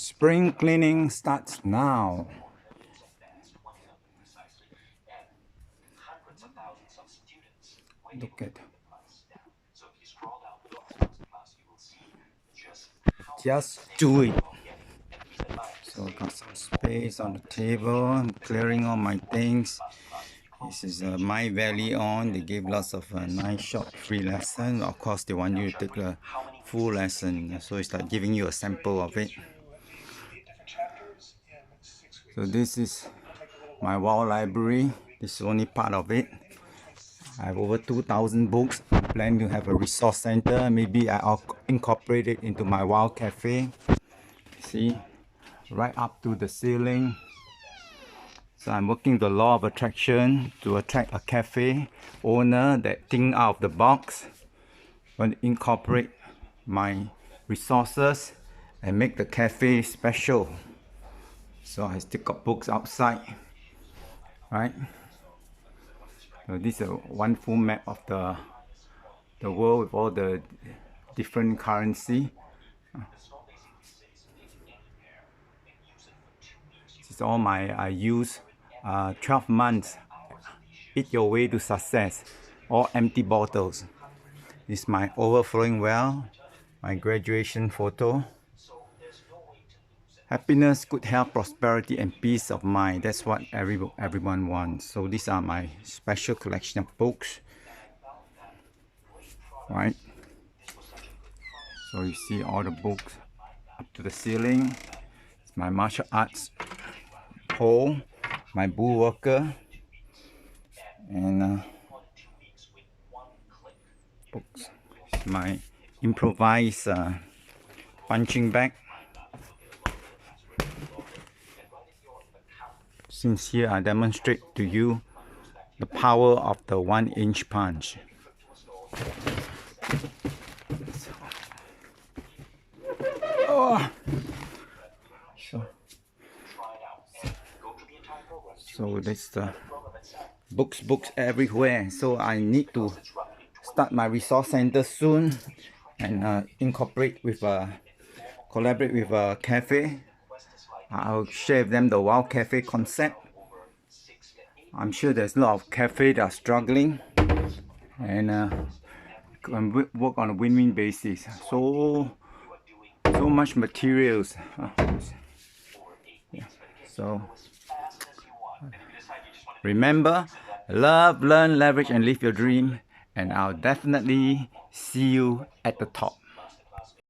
Spring cleaning starts now. Look at just do it. So I got some space on the table. I'm clearing all my things. This is My Valley On. They gave lots of nice short free lessons. Of course, they want you to take a full lesson, so it's like giving you a sample of it. So this is my WOW library. This is only part of it. I have over 2,000 books. I plan to have a resource center. Maybe I'll incorporate it into my WOW cafe. See, right up to the ceiling. So I'm working the law of attraction to attract a cafe owner that think out of the box. Want to incorporate my resources and make the cafe special. So I stick up books outside, right? So this is one full map of the world with all the different currency. This is all I use 12 months. Eat your way to success. All empty bottles. This is my overflowing well, my graduation photo. Happiness, good health, prosperity, and peace of mind. That's what everyone wants. So these are my special collection of books. Right? So you see all the books up to the ceiling. It's my martial arts pole, my bulwarker, and books. It's my improvised punching bag. Since here I demonstrate to you the power of the 1-inch punch. Oh. So that's the books everywhere. So I need to start my resource center soon and incorporate with collaborate with a cafe. I'll share with them the WOW Cafe concept. I'm sure there's a lot of cafes that are struggling, and work on a win-win basis. So much materials. Yeah. So remember, love, learn, leverage, and live your dream. And I'll definitely see you at the top.